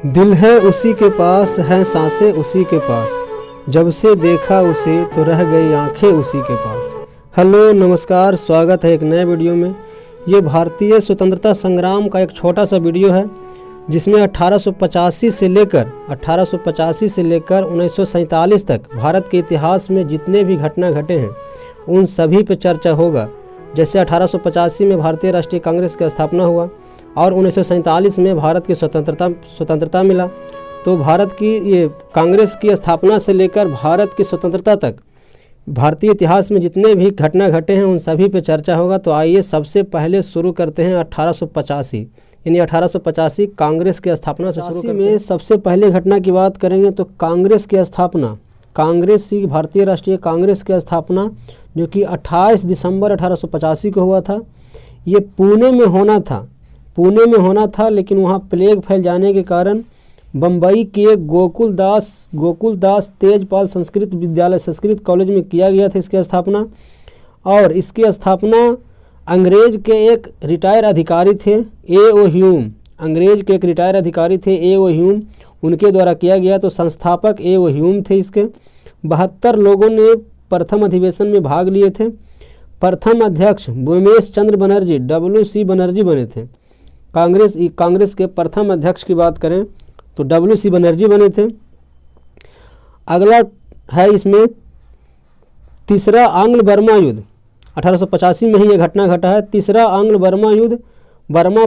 दिल है उसी के पास, है सांसें उसी के पास, जब से देखा उसे तो रह गई आंखें उसी के पास। हेलो नमस्कार, स्वागत है एक नए वीडियो में। ये भारतीय स्वतंत्रता संग्राम का एक छोटा सा वीडियो है जिसमें 1885 से लेकर 1947 तक भारत के इतिहास में जितने भी घटना घटे हैं उन सभी पे चर्चा होगा। जैसे 1885 में भारतीय राष्ट्रीय कांग्रेस की स्थापना हुआ और 1947 में भारत की स्वतंत्रता मिला। तो भारत की ये कांग्रेस की स्थापना से लेकर भारत की स्वतंत्रता तक भारतीय इतिहास में जितने भी घटना घटे हैं उन सभी पे चर्चा होगा। तो आइए सबसे पहले शुरू करते हैं 1885 यानी 1885 कांग्रेस की स्थापना से शुरू करते हैं। सबसे पहले घटना की बात करेंगे तो कांग्रेस की स्थापना, कांग्रेस की भारतीय राष्ट्रीय कांग्रेस की स्थापना जो कि 28 दिसंबर 1885 को हुआ था। ये पुणे में होना था लेकिन वहाँ प्लेग फैल जाने के कारण बम्बई के गोकुलदास तेजपाल संस्कृत कॉलेज में किया गया था इसकी स्थापना। और इसकी स्थापना अंग्रेज के एक रिटायर अधिकारी थे ए.ओ. ह्यूम, उनके द्वारा किया गया। तो संस्थापक ए.ओ. ह्यूम थे इसके। 72 लोगों ने प्रथम अधिवेशन में भाग लिए थे। प्रथम अध्यक्ष भूमेश चंद्र बनर्जी W.C. बनर्जी बने थे। कांग्रेस के प्रथम अध्यक्ष की बात करें तो W.C. बनर्जी बने थे। अगला है इसमें तीसरा आंग्ल बर्मा युद्ध। 1885 में ही ये घटना घटा है। तीसरा आंग्ल बर्मा युद्ध। बर्मा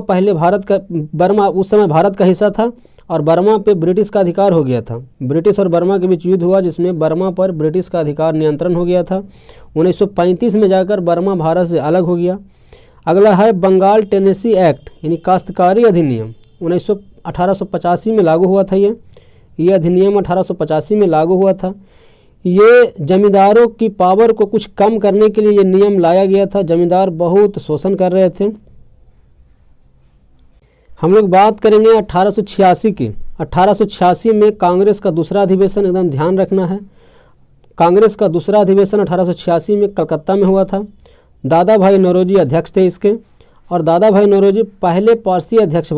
उस समय भारत का हिस्सा था और बर्मा पे ब्रिटिश का अधिकार हो गया था। ब्रिटिश और बर्मा के बीच युद्ध हुआ जिसमें बर्मा पर ब्रिटिश का अधिकार नियंत्रण हो गया था। 1935 में जाकर बर्मा भारत से अलग हो गया। अगला है बंगाल टेनेसी एक्ट यानी काश्तकारी अधिनियम। 1885 में लागू हुआ था। ये अधिनियम 1885 में लागू हुआ था। ये जमींदारों की पावर को कुछ कम करने के लिए ये नियम लाया गया था। जमींदार बहुत शोषण कर रहे थे। हम लोग बात करेंगे 1886 की। 1886 में कांग्रेस का दूसरा अधिवेशन, एकदम ध्यान रखना है, कांग्रेस का दूसरा अधिवेशन 1886 में कलकत्ता में हुआ था। दादा भाई नौरोजी अध्यक्ष थे इसके और दादा भाई नौरोजी पहले पारसी अध्यक्ष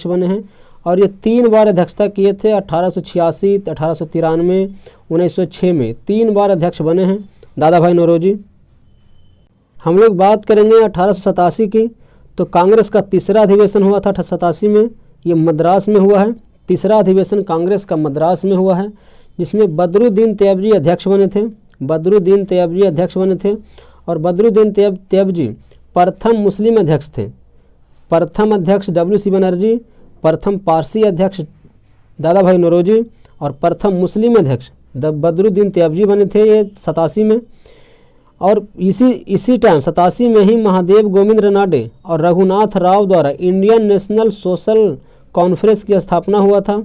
बने हैं। और ये 3 बार अध्यक्षता किए थे। 1886, 1893, 1906 में 3 बार अध्यक्ष बने हैं दादा भाई नौरोजी। हम लोग बात करेंगे 1887 की। तो कांग्रेस का तीसरा अधिवेशन हुआ था 1887 में। ये मद्रास में हुआ है। तीसरा अधिवेशन कांग्रेस का मद्रास में हुआ है जिसमें बदरुद्दीन तैयबजी अध्यक्ष बने थे। और बदरुद्दीन तैयबजी प्रथम मुस्लिम अध्यक्ष थे। प्रथम अध्यक्ष W.C. बनर्जी, प्रथम पारसी अध्यक्ष दादा भाई नौरोजी और प्रथम मुस्लिम अध्यक्ष बदरुद्दीन तैयबजी बने थे ये 87 में। और इसी टाइम 87 में ही महादेव गोविंद रनाडे और रघुनाथ राव द्वारा इंडियन नेशनल सोशल कॉन्फ्रेंस की स्थापना हुआ था।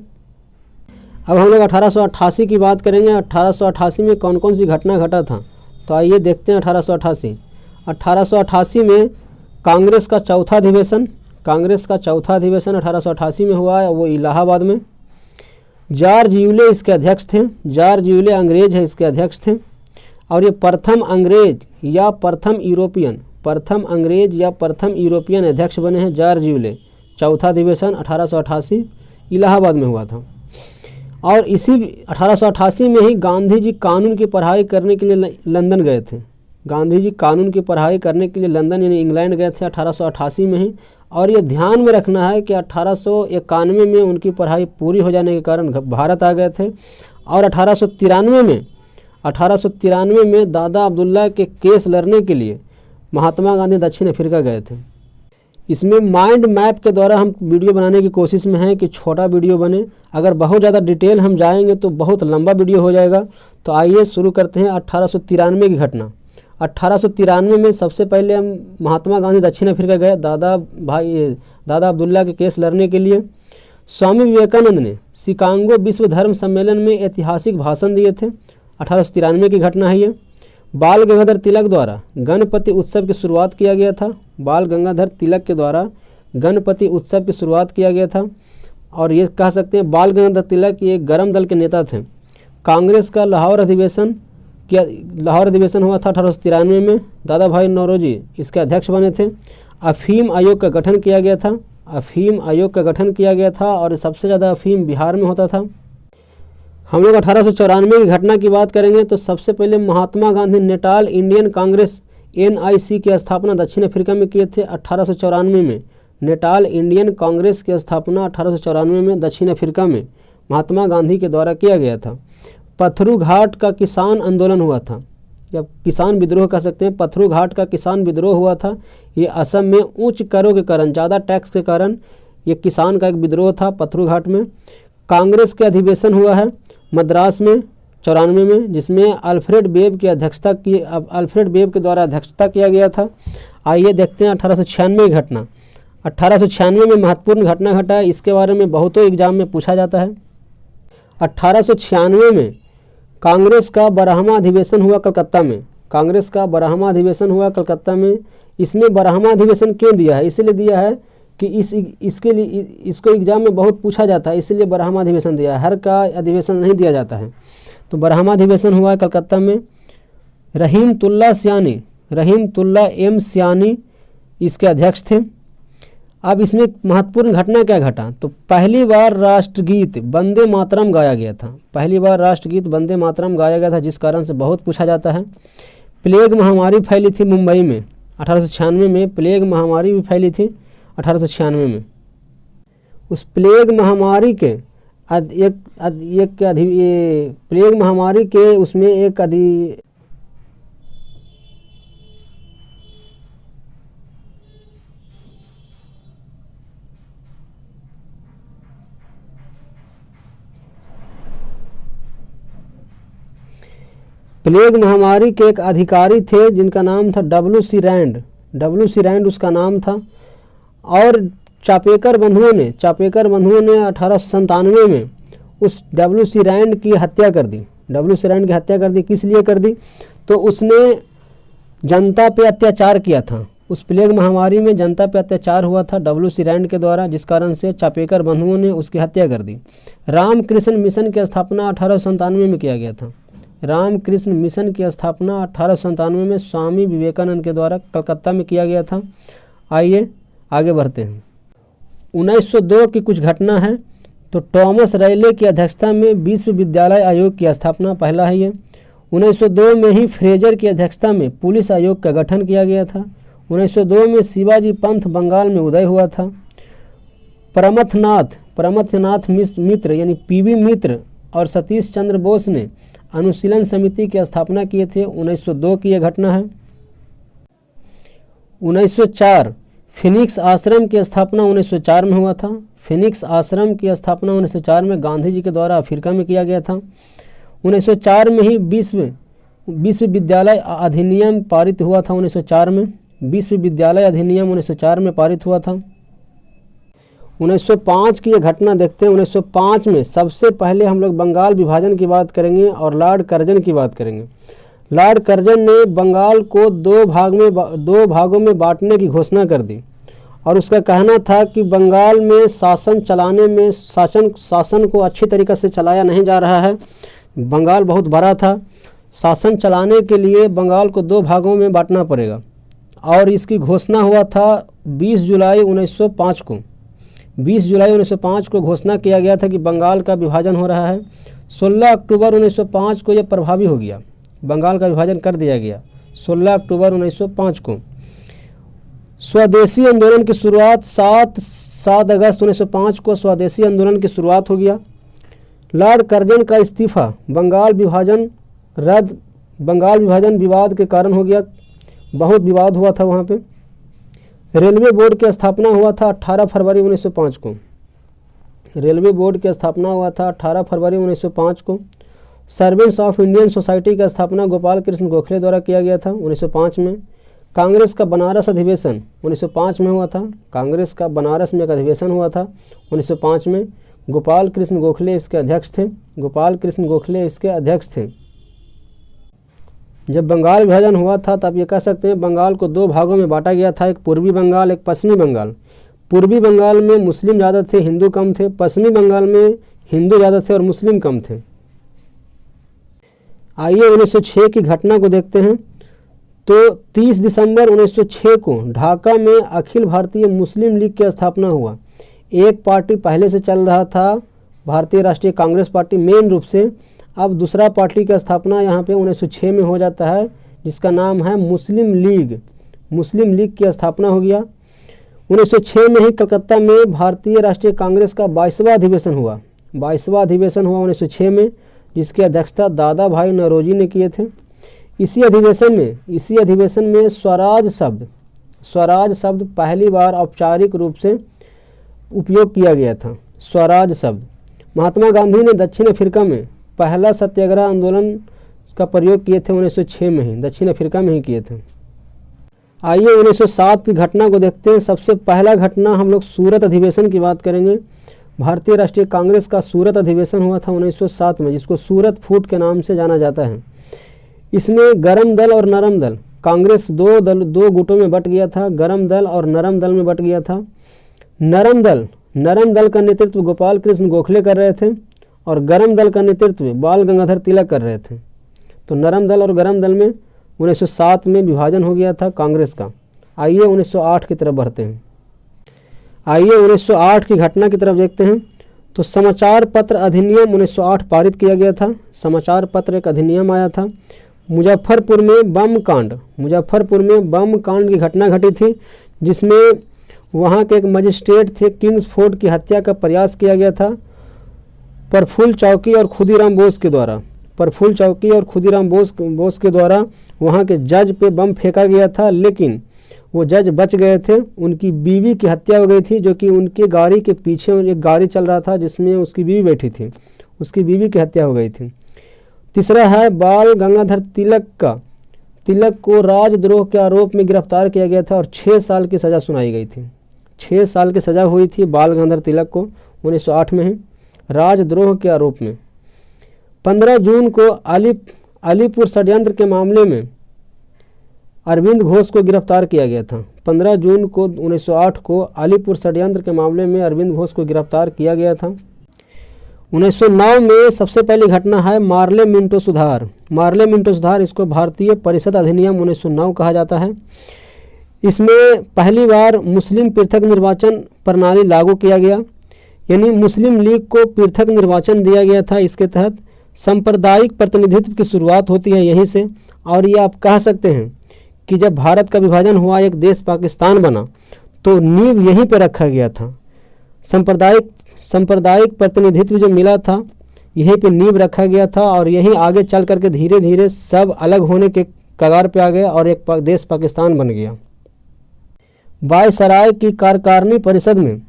अब हम लोग 1888 की बात करेंगे। 1888 में कौन कौन सी घटना घटा था तो आइए देखते हैं। 1888 में कांग्रेस का चौथा अधिवेशन 1888 में हुआ है, वो इलाहाबाद में। जॉर्ज यूले इसके अध्यक्ष थे। जॉर्ज यूले अंग्रेज है इसके अध्यक्ष थे। और ये प्रथम अंग्रेज या प्रथम यूरोपियन अध्यक्ष बने हैं जॉर्ज यूले। चौथा अधिवेशन 1888 इलाहाबाद में हुआ था। और इसी 1888 में ही गांधी जी कानून की पढ़ाई करने के लिए लंदन गए थे। यानी इंग्लैंड गए थे 1888 में ही। और ये ध्यान में रखना है कि 1891 में उनकी पढ़ाई पूरी हो जाने के कारण भारत आ गए थे। और 1893 में दादा अब्दुल्ला के केस लड़ने के लिए महात्मा गांधी दक्षिण अफ्रीका गए थे। इसमें माइंड मैप के द्वारा हम वीडियो बनाने की कोशिश में हैं कि छोटा वीडियो बने। अगर बहुत ज़्यादा डिटेल हम जाएंगे तो बहुत लंबा वीडियो हो जाएगा। तो आइए शुरू करते हैं 1893 की घटना। 1893 में सबसे पहले हम महात्मा गांधी दक्षिण अफ्रीका गए दादा अब्दुल्ला के केस लड़ने के लिए। स्वामी विवेकानंद ने शिकागो विश्व धर्म सम्मेलन में ऐतिहासिक भाषण दिए थे। 1893 की घटना है ये। बाल गंगाधर तिलक द्वारा गणपति उत्सव की शुरुआत किया गया था। और ये कह सकते हैं बाल गंगाधर तिलक ये गरम दल के नेता थे। कांग्रेस का लाहौर अधिवेशन हुआ था 1893 में। दादा भाई नौरोजी इसके अध्यक्ष बने थे। अफीम आयोग का गठन किया गया था अफीम आयोग का गठन किया गया था और सबसे ज़्यादा अफीम बिहार में होता था। हम लोग 1894 की घटना की बात करेंगे तो सबसे पहले Mahatma Gandhi Natal Indian Congress NIC की स्थापना दक्षिण अफ्रीका में किए थे 1894 में। नेटाल इंडियन कांग्रेस की स्थापना 1894 में दक्षिण अफ्रीका में महात्मा गांधी के द्वारा किया गया था। पथरू घाट का किसान आंदोलन हुआ था, या किसान विद्रोह कह सकते हैं। पथरू घाट का किसान विद्रोह हुआ था। ये असम में उच्च करों के कारण, ज़्यादा टैक्स के कारण ये किसान का एक विद्रोह था पथरू घाट में। कांग्रेस के अधिवेशन हुआ है मद्रास में 94 में, जिसमें अल्फ्रेड वेब के द्वारा अध्यक्षता किया गया था। आइए देखते हैं 1896 की घटना। 1896 में महत्वपूर्ण घटना घटा है, इसके बारे में बहुतों एग्जाम में पूछा जाता है। 1896 में कांग्रेस का 12वां अधिवेशन हुआ कलकत्ता में। कांग्रेस का 12वां अधिवेशन हुआ कलकत्ता में। इसमें 12वां अधिवेशन क्यों दिया है? इसलिए दिया है कि इसके लिए इसको एग्जाम में बहुत पूछा जाता है, इसलिए 12वां अधिवेशन दिया है। हर का अधिवेशन नहीं दिया जाता है। तो 12वां अधिवेशन हुआ कलकत्ता में। रहीमतुल्ला एम सियानी इसके अध्यक्ष थे। अब इसमें महत्वपूर्ण घटना क्या घटा? तो पहली बार राष्ट्रगीत वंदे मातरम गाया गया था। पहली बार राष्ट्रगीत वंदे मातरम गाया गया था, जिस कारण से बहुत पूछा जाता है। प्लेग महामारी फैली थी मुंबई में 1896 में। प्लेग महामारी भी फैली थी 1896 में। उस प्लेग महामारी के प्लेग महामारी के उसमें एक प्लेग महामारी के एक अधिकारी थे जिनका नाम था WC रैंड उसका नाम था। और चापेकर बंधुओं ने 1897 में उस WC रैंड की हत्या कर दी। किस लिए कर दी? तो उसने जनता पे अत्याचार किया था। उस प्लेग महामारी में जनता पे अत्याचार हुआ था WC रैंड के द्वारा, जिस कारण से चापेकर बंधुओं ने उसकी हत्या कर दी। रामकृष्ण मिशन की स्थापना 1897 में किया गया था। रामकृष्ण मिशन की स्थापना 1897 में स्वामी विवेकानंद के द्वारा कलकत्ता में किया गया था। आइए आगे बढ़ते हैं। 1902 की कुछ घटना है। तो टॉमस रैले की अध्यक्षता में विश्वविद्यालय आयोग की स्थापना, पहला है ये। 1902 में ही फ्रेजर की अध्यक्षता में पुलिस आयोग का गठन किया गया था। 1902 में शिवाजी पंथ बंगाल में उदय हुआ था। परमथनाथ मित्र यानी PV मित्र और सतीश चंद्र बोस ने अनुशीलन समिति की स्थापना किए थे। 1902 की यह घटना है। 1904 फिनिक्स आश्रम की स्थापना 1904 में हुआ था। फिनिक्स आश्रम की स्थापना 1904 में गांधी जी के द्वारा अफ्रीका में किया गया था। 1904 में ही विश्वविद्यालय अधिनियम पारित हुआ था। 1904 में विश्वविद्यालय अधिनियम 1904 में पारित हुआ था। 1905 की ये घटना देखते हैं। 1905 में सबसे पहले हम लोग बंगाल विभाजन की बात करेंगे और लॉर्ड कर्जन की बात करेंगे। लॉर्ड कर्जन ने बंगाल को दो भागों में बांटने की घोषणा कर दी और उसका कहना था कि बंगाल में शासन चलाने में शासन को अच्छी तरीक़े से चलाया नहीं जा रहा है। बंगाल बहुत बड़ा था, शासन चलाने के लिए बंगाल को 2 भागों में बांटना पड़ेगा। और इसकी घोषणा हुआ था 20 जुलाई 1905 को। 20 जुलाई 1905 को घोषणा किया गया था कि बंगाल का विभाजन हो रहा है। 16 अक्टूबर 1905 को यह प्रभावी हो गया, बंगाल का विभाजन कर दिया गया 16 अक्टूबर 1905 को। स्वदेशी आंदोलन की शुरुआत 7 अगस्त 1905 को स्वदेशी आंदोलन की शुरुआत हो गया। लॉर्ड कर्जन का इस्तीफा बंगाल विभाजन विवाद के कारण हो गया, बहुत विवाद हुआ था वहाँ पे। रेलवे बोर्ड की स्थापना हुआ था 18 फरवरी 1905 को। रेलवे बोर्ड की स्थापना हुआ था 18 फरवरी 1905 को। सर्वेंट्स ऑफ इंडियन सोसाइटी की स्थापना गोपाल कृष्ण गोखले द्वारा किया गया था 1905 में। कांग्रेस का बनारस अधिवेशन 1905 में हुआ था। कांग्रेस का बनारस में एक अधिवेशन हुआ था 1905 में। गोपाल कृष्ण गोखले इसके अध्यक्ष थे। जब बंगाल विभाजन हुआ था तब ये कह सकते हैं बंगाल को 2 भागों में बांटा गया था, एक पूर्वी बंगाल, एक पश्चिमी बंगाल। पूर्वी बंगाल में मुस्लिम ज़्यादा थे, हिंदू कम थे। पश्चिमी बंगाल में हिंदू ज़्यादा थे और मुस्लिम कम थे। आइए 1906 की घटना को देखते हैं। तो 30 दिसंबर 1906 को ढाका में अखिल भारतीय मुस्लिम लीग की स्थापना हुआ। एक पार्टी पहले से चल रहा था, भारतीय राष्ट्रीय कांग्रेस पार्टी मेन रूप से, अब दूसरा पार्टी की स्थापना यहाँ पे 1906 में हो जाता है, जिसका नाम है मुस्लिम लीग। मुस्लिम लीग की स्थापना हो गया। 1906 में ही कलकत्ता में भारतीय राष्ट्रीय कांग्रेस का 22वां अधिवेशन हुआ। 22वां अधिवेशन हुआ 1906 में, जिसकी अध्यक्षता दादा भाई नौरोजी ने किए थे। इसी अधिवेशन में स्वराज शब्द पहली बार औपचारिक रूप से उपयोग किया गया था। स्वराज शब्द महात्मा गांधी ने दक्षिण अफ्रीका में पहला सत्याग्रह आंदोलन का प्रयोग किए थे 1906 में ही, दक्षिण अफ्रीका में ही किए थे। आइए 1907 की घटना को देखते हैं। सबसे पहला घटना हम लोग सूरत अधिवेशन की बात करेंगे। भारतीय राष्ट्रीय कांग्रेस का सूरत अधिवेशन हुआ था 1907 में, जिसको सूरत फूट के नाम से जाना जाता है। इसमें गरम दल और नरम दल, कांग्रेस दो गुटों में बट गया था, गरम दल और नरम दल में बट गया था। नरम दल का नेतृत्व गोपाल कृष्ण गोखले कर रहे थे और गरम दल का नेतृत्व बाल गंगाधर तिलक कर रहे थे। तो नरम दल और गरम दल में 1907 में विभाजन हो गया था कांग्रेस का। आइए 1908 की तरफ बढ़ते हैं। आइए 1908 की घटना की तरफ देखते हैं। तो समाचार पत्र अधिनियम 1908 पारित किया गया था। समाचार पत्र एक अधिनियम आया था। मुजफ्फरपुर में बम कांड की घटना घटी थी, जिसमें वहाँ के एक मजिस्ट्रेट थे किंग्सफोर्ड की हत्या का प्रयास किया गया था प्रफुल्ल चौकी और खुदीराम बोस के द्वारा वहाँ के जज पे बम फेंका गया था, लेकिन वो जज बच गए थे। उनकी बीवी की हत्या हो गई थी, जो कि उनके गाड़ी के पीछे एक गाड़ी चल रहा था जिसमें उसकी बीवी बैठी थी, उसकी बीवी की हत्या हो गई थी। तीसरा है बाल गंगाधर तिलक को राजद्रोह के आरोप में गिरफ्तार किया गया था और 6 साल की सज़ा सुनाई गई थी। 6 साल की सज़ा हुई थी बाल गंगाधर तिलक को 1908 में ही राजद्रोह के आरोप में। 15 जून को अलीपुर षड्यंत्र के मामले में अरविंद घोष को गिरफ्तार किया गया था। 15 जून को 1908 को अलीपुर षड्यंत्र के मामले में अरविंद घोष को गिरफ्तार किया गया था। 1909 में सबसे पहली घटना है मार्ले मिंटो सुधार। इसको भारतीय परिषद अधिनियम 1909 कहा जाता है। इसमें पहली बार मुस्लिम पृथक निर्वाचन प्रणाली लागू किया गया, यानी मुस्लिम लीग को पृथक निर्वाचन दिया गया था। इसके तहत सांप्रदायिक प्रतिनिधित्व की शुरुआत होती है यहीं से। और ये आप कह सकते हैं कि जब भारत का विभाजन हुआ, एक देश पाकिस्तान बना, तो नींव यहीं पर रखा गया था। सांप्रदायिक प्रतिनिधित्व जो मिला था, यहीं पे नींव रखा गया था और यहीं आगे चल करके धीरे धीरे सब अलग होने के कगार पे आ गए और एक देश पाकिस्तान बन गया। वायसराय की कार्यकारिणी परिषद में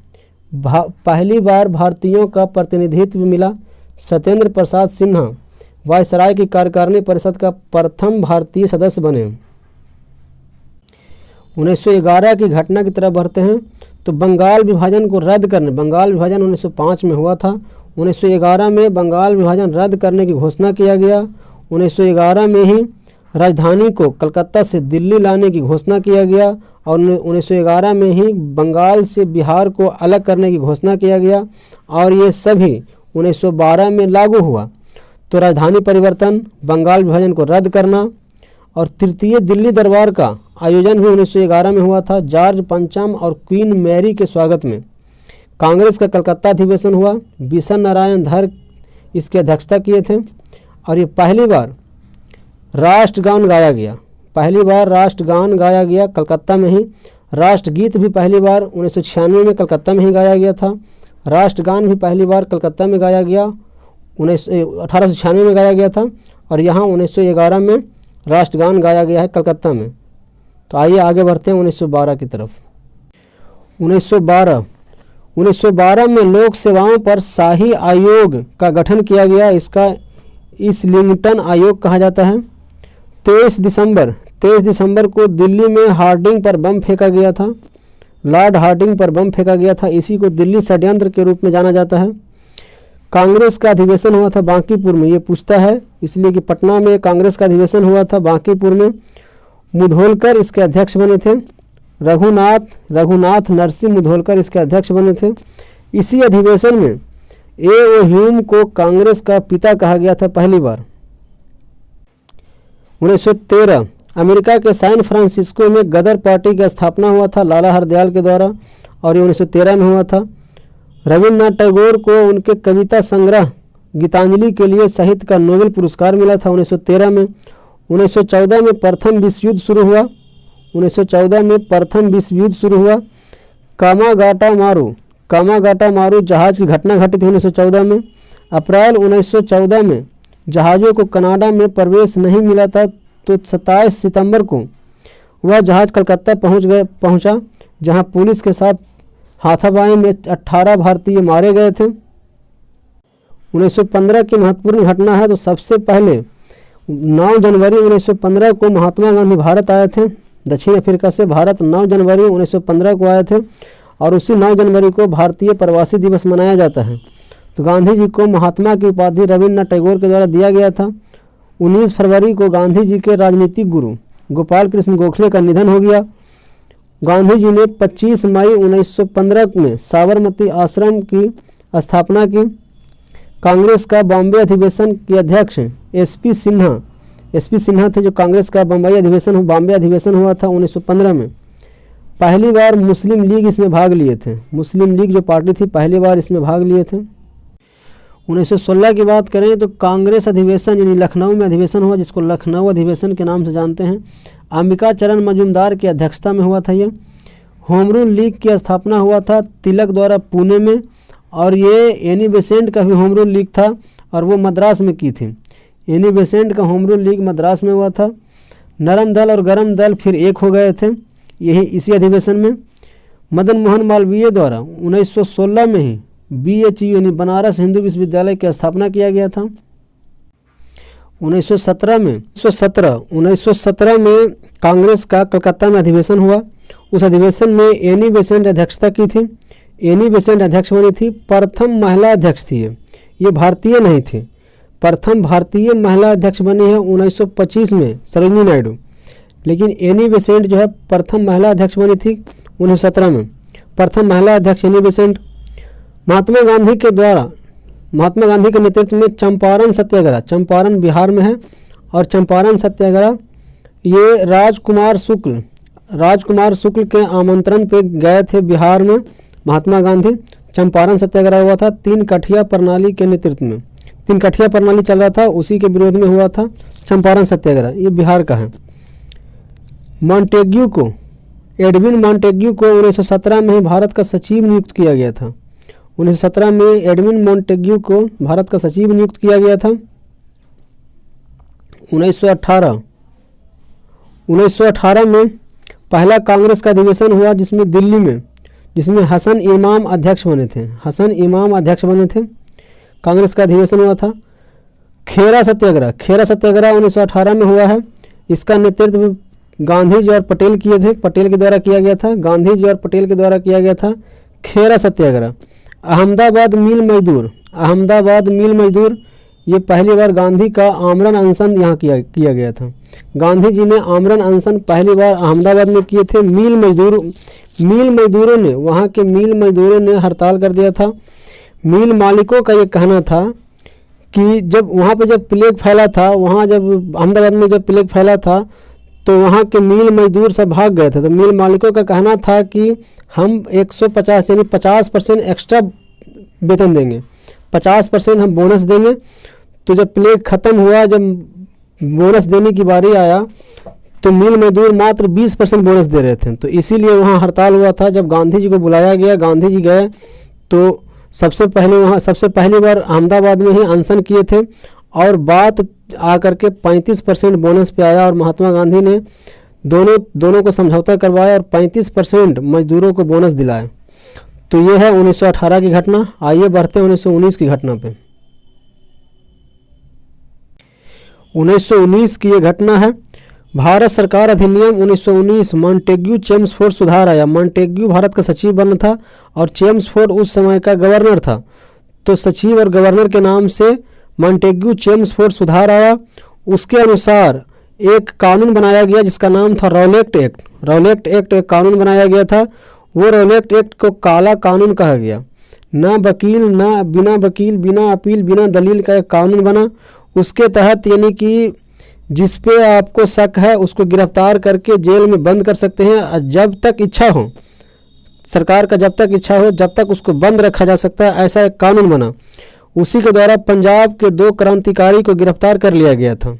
पहली बार भारतीयों का प्रतिनिधित्व मिला। सत्येंद्र प्रसाद सिन्हा वायसराय की कार्यकारिणी परिषद का प्रथम भारतीय सदस्य बने। 1911 की घटना की तरफ बढ़ते हैं। तो बंगाल विभाजन 1905 में हुआ था। 1911 में बंगाल विभाजन रद्द करने की घोषणा किया गया। 1911 में ही राजधानी को कलकत्ता से दिल्ली लाने की घोषणा किया गया और 1911 में ही बंगाल से बिहार को अलग करने की घोषणा किया गया और ये सभी 1912 में लागू हुआ। तो राजधानी परिवर्तन, बंगाल विभाजन को रद्द करना और तृतीय दिल्ली दरबार का आयोजन भी 1911 में हुआ था, जॉर्ज पंचम और क्वीन मैरी के स्वागत में। कांग्रेस का कलकत्ता अधिवेशन हुआ। बिशन नारायण धर इसकी अध्यक्षता किए थे और ये पहली बार राष्ट्रगान गाया गया कलकत्ता में ही। राष्ट्रगीत भी पहली बार 1996 में कलकत्ता में ही गाया गया था। राष्ट्रगान भी पहली बार कलकत्ता में गाया गया, 1896 में गाया गया था और यहाँ 1911 में राष्ट्रगान गाया गया है कलकत्ता में। तो आइए आगे बढ़ते हैं 1912 की तरफ। 1912 में लोक सेवाओं पर शाही आयोग का गठन किया गया। इसका इस्लिंगटन आयोग कहा जाता है। 23 दिसंबर को दिल्ली में हार्डिंग पर बम फेंका गया था। लॉर्ड हार्डिंग पर बम फेंका गया था। इसी को दिल्ली षड्यंत्र के रूप में जाना जाता है। कांग्रेस का अधिवेशन हुआ था बांकीपुर में। ये पूछता है इसलिए कि पटना में कांग्रेस का अधिवेशन हुआ था। बांकीपुर में मुधोलकर इसके अध्यक्ष बने थे। रघुनाथ नरसिंह मुधोलकर इसके अध्यक्ष बने थे। इसी अधिवेशन में ए.ओ. ह्यूम को कांग्रेस का पिता कहा गया था पहली बार। 1913 अमेरिका के सैन फ्रांसिस्को में गदर पार्टी की स्थापना हुआ था लाला हरदयाल के द्वारा, और ये 1913 में हुआ था। रविन्द्रनाथ टैगोर को उनके कविता संग्रह गीतांजलि के लिए साहित्य का नोबेल पुरस्कार मिला था 1913 में। 1914 में प्रथम विश्व युद्ध शुरू हुआ। 1914 में प्रथम विश्व युद्ध शुरू हुआ। कामागाटा मारू जहाज की घटना घटी थी 1914 में। अप्रैल 1914 में जहाज़ों को कनाडा में प्रवेश नहीं मिला था, तो 27 सितंबर को वह जहाज़ कलकत्ता पहुंचा, जहां पुलिस के साथ हाथापाई में 18 भारतीय मारे गए थे। 1915 की महत्वपूर्ण घटना है, तो सबसे पहले 9 जनवरी 1915 को महात्मा गांधी भारत आए थे। दक्षिण अफ्रीका से भारत 9 जनवरी 1915 को आए थे, और उसी 9 जनवरी को भारतीय प्रवासी दिवस मनाया जाता है। तो गांधी जी को महात्मा की उपाधि रविन्द्रनाथ टैगोर के द्वारा दिया गया था। 19 फरवरी को गांधी जी के राजनीतिक गुरु गोपाल कृष्ण गोखले का निधन हो गया। गांधी जी ने 25 मई 1915 में साबरमती आश्रम की स्थापना की। कांग्रेस का बॉम्बे अधिवेशन के अध्यक्ष एसपी सिन्हा थे, जो कांग्रेस का बॉम्बे अधिवेशन हुआ था 1915 में। पहली बार मुस्लिम लीग इसमें भाग लिए थे। मुस्लिम लीग जो पार्टी थी, पहली बार इसमें भाग लिए थे। 1916 की बात करें तो कांग्रेस अधिवेशन यानी लखनऊ में अधिवेशन हुआ, जिसको लखनऊ अधिवेशन के नाम से जानते हैं। अंबिका चरण मजूमदार की अध्यक्षता में हुआ था ये। होम रूल लीग की स्थापना हुआ था तिलक द्वारा पुणे में, और ये एनी बेसेंट का भी होम रूल लीग था, और वो मद्रास में की थी। एनी बेसेंट का होम रूल लीग मद्रास में हुआ था। नरम दल और गरम दल फिर एक हो गए थे इसी अधिवेशन में। मदन मोहन मालवीय द्वारा 1916 में ही BHU यानी बनारस हिंदू विश्वविद्यालय की स्थापना किया गया था। 1917 में कांग्रेस का कलकत्ता में अधिवेशन हुआ। उस अधिवेशन में एनी बेसेंट अध्यक्षता की थी। एनी बेसेंट अध्यक्ष बनी थी। प्रथम महिला अध्यक्ष थी ये भारतीय नहीं थी। प्रथम भारतीय महिला अध्यक्ष बनी है 1925 में सरोजिनी नायडू, लेकिन एनी बेसेंट जो है प्रथम महिला अध्यक्ष बनी थी 1917 में। प्रथम महिला अध्यक्ष एनी बेसेंट। महात्मा गांधी के नेतृत्व में चंपारण सत्याग्रह, चंपारण बिहार में है, और चंपारण सत्याग्रह ये राजकुमार शुक्ल के आमंत्रण पे गए थे बिहार में महात्मा गांधी। चंपारण सत्याग्रह हुआ था 3 कठिया प्रणाली के नेतृत्व में। 3 कठिया प्रणाली चल रहा था, उसी के विरोध में हुआ था चंपारण सत्याग्रह। ये बिहार का है। एडविन मॉन्टेग्यू को 1917 में ही भारत का सचिव नियुक्त किया गया था। 1917 में एडविन मॉन्टेग्यू को भारत का सचिव नियुक्त किया गया था। 1918 में पहला कांग्रेस का अधिवेशन हुआ, जिसमें हसन इमाम अध्यक्ष बने थे। कांग्रेस का अधिवेशन हुआ था। खेरा सत्याग्रह 1918 में हुआ है। इसका नेतृत्व गांधी जी और पटेल किए थे। पटेल के द्वारा किया गया था खेरा सत्याग्रह। अहमदाबाद मिल मजदूर ये पहली बार गांधी का आमरण अनशन यहाँ किया गया था। गांधी जी ने आमरण अनशन पहली बार अहमदाबाद में किए थे। वहाँ के मिल मजदूरों ने हड़ताल कर दिया था। मिल मालिकों का ये कहना था कि जब प्लेग फैला था, अहमदाबाद में जब प्लेग फैला था, तो वहाँ के मिल मजदूर सब भाग गए थे। तो मिल मालिकों का कहना था कि हम 150 यानी 50% एक्स्ट्रा वेतन देंगे, 50% हम बोनस देंगे। तो जब प्लेग ख़त्म हुआ, जब बोनस देने की बारी आया, तो मिल मजदूर मात्र 20% बोनस दे रहे थे। तो इसीलिए वहाँ हड़ताल हुआ था। जब गांधी जी को बुलाया गया, गांधी जी गए, तो सबसे पहली बार अहमदाबाद में ही अनशन किए थे, और बात आकर के 35% बोनस पे आया, और महात्मा गांधी ने दोनों को समझौता करवाया और 35% मजदूरों को बोनस दिलाया। तो ये है 1918 की घटना। आइए बढ़ते हैं 1919 की घटना पे। 1919 की ये घटना है। भारत सरकार अधिनियम 1919 मॉन्टेग्यू चेम्सफोर्ड सुधार आया। मॉन्टेग्यू भारत का सचिव बना था, और चेम्सफोर्ड उस समय का गवर्नर था। तो सचिव और गवर्नर के नाम से मॉन्टेग्यू चेम्सफोर्ड सुधार आया। उसके अनुसार एक कानून बनाया गया जिसका नाम था रॉलेट एक्ट एक कानून बनाया गया था। वो रॉलेट एक्ट को काला कानून कहा गया। बिना अपील बिना दलील का एक कानून बना। उसके तहत यानी कि जिस पे आपको शक है उसको गिरफ्तार करके जेल में बंद कर सकते हैं। जब तक इच्छा हो, सरकार का जब तक इच्छा हो, जब तक उसको बंद रखा जा सकता है, ऐसा एक कानून बना। उसी के द्वारा पंजाब के 2 क्रांतिकारी को गिरफ्तार कर लिया गया था।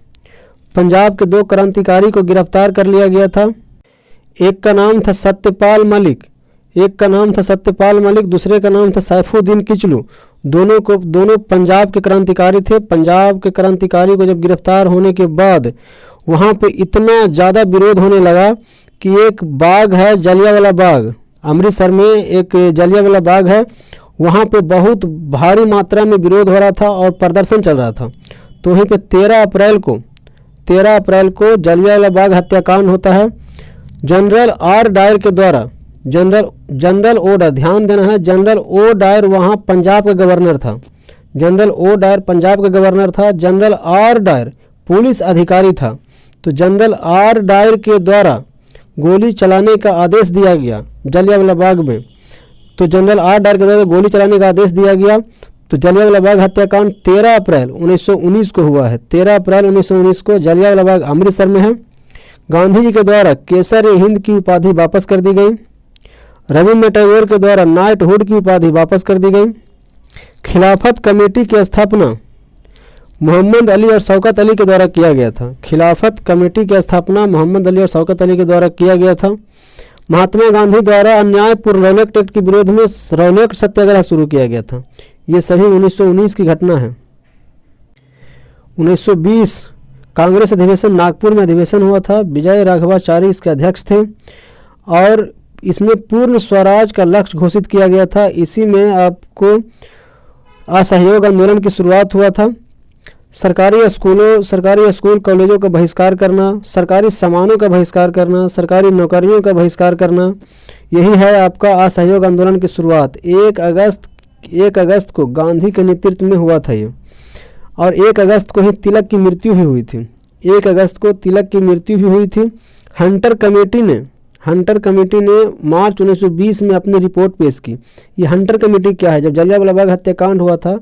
पंजाब के 2 क्रांतिकारी को गिरफ्तार कर लिया गया था। एक का नाम था सत्यपाल मलिक, दूसरे का नाम था सैफुद्दीन किचलू। दोनों पंजाब के क्रांतिकारी थे। पंजाब के क्रांतिकारी को जब गिरफ्तार होने के बाद वहाँ पे इतना ज़्यादा विरोध होने लगा कि एक बाग है जलियांवाला बाग, अमृतसर में एक जलियांवाला बाग है, वहाँ पे बहुत भारी मात्रा में विरोध हो रहा था और प्रदर्शन चल रहा था। तो वहीं पे 13 अप्रैल को जलियांवाला बाग हत्याकांड होता है। जनरल आर डायर के द्वारा, जनरल ओ डायर, ध्यान देना है, जनरल ओ डायर वहाँ पंजाब का गवर्नर था। जनरल ओ डायर पंजाब का गवर्नर था। जनरल आर डायर पुलिस अधिकारी था। तो जनरल आर डायर के द्वारा गोली चलाने का आदेश दिया गया जलियांवाला बाग में। तो जनरल आर डायर के द्वारा गोली चलाने का आदेश दिया गया। तो जलियांवाला बाग हत्याकांड 13 अप्रैल 1919 को हुआ है। 13 अप्रैल 1919 को जलियांवाला बाग अमृतसर में है। गांधी जी के द्वारा केसर-ए-हिंद की उपाधि वापस कर दी गई। रविंद्र टैगोर के द्वारा नाइटहुड की उपाधि वापस कर दी गई। खिलाफत कमेटी की स्थापना मोहम्मद अली और शौकत अली के द्वारा किया गया था। खिलाफत कमेटी की स्थापना मोहम्मद अली और शौकत अली के द्वारा किया गया था। महात्मा गांधी द्वारा अन्यायपूर्ण रौलट एक्ट के विरोध में रौलट सत्याग्रह शुरू किया गया था। ये सभी 1919 की घटना है। 1920 कांग्रेस अधिवेशन नागपुर में अधिवेशन हुआ था। विजय राघवाचारी इसके अध्यक्ष थे और इसमें पूर्ण स्वराज का लक्ष्य घोषित किया गया था। इसी में आपको असहयोग आंदोलन की शुरुआत हुआ था। सरकारी स्कूल कॉलेजों का बहिष्कार करना, सरकारी सामानों का बहिष्कार करना, सरकारी नौकरियों का बहिष्कार करना, यही है आपका असहयोग आंदोलन की शुरुआत। 1 अगस्त को गांधी के नेतृत्व में हुआ था ये, और 1 अगस्त को ही तिलक की मृत्यु भी हुई थी। 1 अगस्त को तिलक की मृत्यु भी हुई थी। हंटर कमेटी ने मार्च 1920 में अपनी रिपोर्ट पेश की। ये हंटर कमेटी क्या है? जब जलियांवाला बाग हत्याकांड हुआ था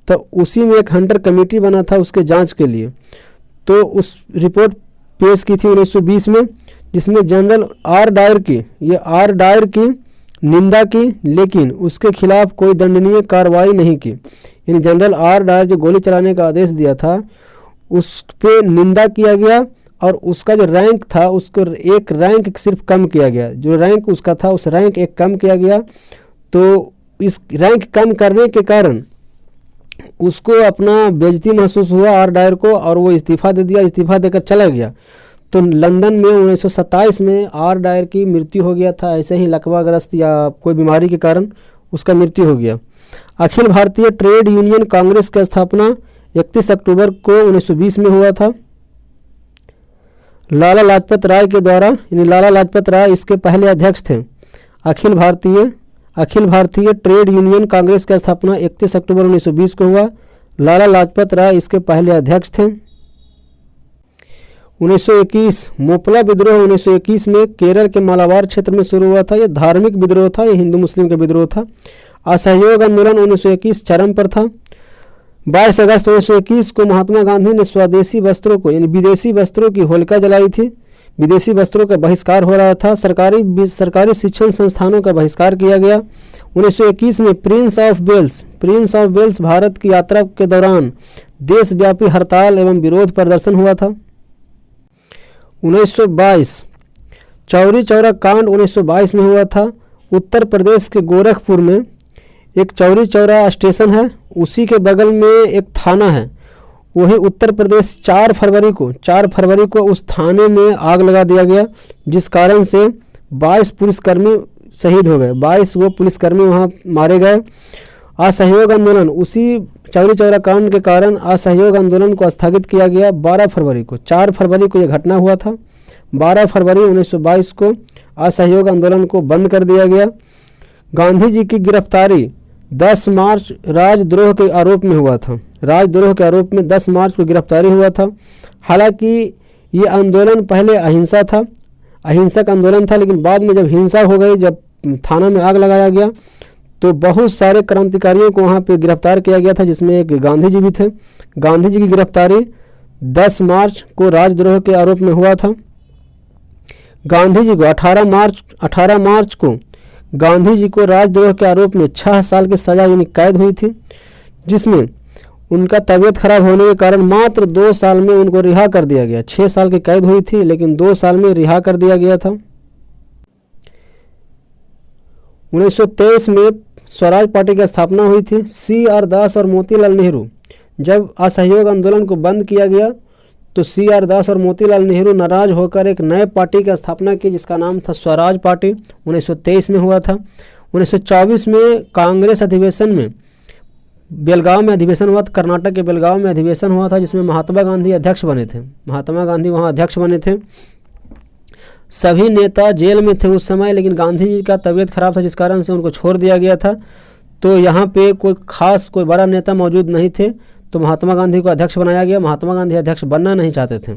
तो उसी में एक हंटर कमेटी बना था उसके जांच के लिए। तो उस रिपोर्ट पेश की थी 1920 में, जिसमें जनरल आर डायर की निंदा की, लेकिन उसके खिलाफ कोई दंडनीय कार्रवाई नहीं की। यानी जनरल आर डायर जो गोली चलाने का आदेश दिया था उस पे निंदा किया गया और उसका जो रैंक था उसको एक रैंक सिर्फ कम किया गया। जो रैंक उसका था उस रैंक एक कम किया गया। तो इस रैंक कम करने के कारण उसको अपना बेइज्जती महसूस हुआ आर डायर को, और वो इस्तीफ़ा दे दिया। इस्तीफ़ा देकर चला गया। तो लंदन में 1927 में आर डायर की मृत्यु हो गया था। ऐसे ही लकवाग्रस्त या कोई बीमारी के कारण उसका मृत्यु हो गया। अखिल भारतीय ट्रेड यूनियन कांग्रेस की स्थापना 31 अक्टूबर को 1920 में हुआ था लाला लाजपत राय के द्वारा। यानी लाला लाजपत राय इसके पहले अध्यक्ष थे। अखिल भारतीय ट्रेड यूनियन कांग्रेस की स्थापना 31 अक्टूबर 1920 को हुआ। लाला लाजपत राय इसके पहले अध्यक्ष थे। 1921 मोपला विद्रोह 1921 में केरल के मालाबार क्षेत्र में शुरू हुआ था। यह धार्मिक विद्रोह था, यह हिंदू मुस्लिम का विद्रोह था। असहयोग आंदोलन 1921 चरम पर था। 22 अगस्त 1921 को महात्मा गांधी ने स्वदेशी वस्त्रों को यानी विदेशी वस्त्रों की होलिका जलाई थी। विदेशी वस्त्रों का बहिष्कार हो रहा था। सरकारी शिक्षण संस्थानों का बहिष्कार किया गया। 1921 में प्रिंस ऑफ वेल्स भारत की यात्रा के दौरान देशव्यापी हड़ताल एवं विरोध प्रदर्शन हुआ था। 1922 चौरी चौरा कांड 1922 में हुआ था। उत्तर प्रदेश के गोरखपुर में एक चौरी चौरा स्टेशन है, उसी के बगल में एक थाना है। वही उत्तर प्रदेश 4 फरवरी को उस थाने में आग लगा दिया गया, जिस कारण से 22 पुलिसकर्मी शहीद हो गए। 22 वो पुलिसकर्मी वहाँ मारे गए। असहयोग आंदोलन उसी चौरी चौरा कांड के कारण असहयोग आंदोलन को स्थगित किया गया 12 फरवरी को। 4 फरवरी को यह घटना हुआ था। 12 फरवरी 1922 को असहयोग आंदोलन को बंद कर दिया गया। गांधी जी की गिरफ्तारी 10 मार्च राजद्रोह के आरोप में हुआ था। राजद्रोह के आरोप में 10 मार्च को गिरफ्तारी हुआ था। हालांकि ये आंदोलन पहले अहिंसक आंदोलन था, लेकिन बाद में जब हिंसा हो गई, जब थाना में आग लगाया गया, तो बहुत सारे क्रांतिकारियों को वहाँ पे गिरफ्तार किया गया था, जिसमें एक गांधी जी भी थे। गांधी जी की गिरफ्तारी 10 मार्च को राजद्रोह के आरोप में हुआ था। गांधी जी को 18 मार्च को गांधी जी को राजद्रोह के आरोप में 6 साल की सजा यानी कैद हुई थी, जिसमें उनका तबीयत खराब होने के कारण मात्र 2 साल में उनको रिहा कर दिया गया। 6 साल की कैद हुई थी लेकिन 2 साल में रिहा कर दिया गया था। 1923 में स्वराज पार्टी की स्थापना हुई थी। CR दास और मोतीलाल नेहरू, जब असहयोग आंदोलन को बंद किया गया तो CR दास और मोतीलाल नेहरू नाराज होकर एक नए पार्टी की स्थापना की जिसका नाम था स्वराज पार्टी। 1923 में हुआ था। 1924 में कांग्रेस अधिवेशन में बेलगांव में अधिवेशन हुआ था। कर्नाटक के बेलगांव में अधिवेशन हुआ था जिसमें महात्मा गांधी अध्यक्ष बने थे। महात्मा गांधी वहाँ अध्यक्ष बने थे। सभी नेता जेल में थे उस समय, लेकिन गांधी जी का तबीयत खराब था जिस कारण से उनको छोड़ दिया गया था। तो यहाँ पे कोई बड़ा नेता मौजूद नहीं थे, तो महात्मा गांधी को अध्यक्ष बनाया गया। महात्मा गांधी अध्यक्ष बनना नहीं चाहते थे।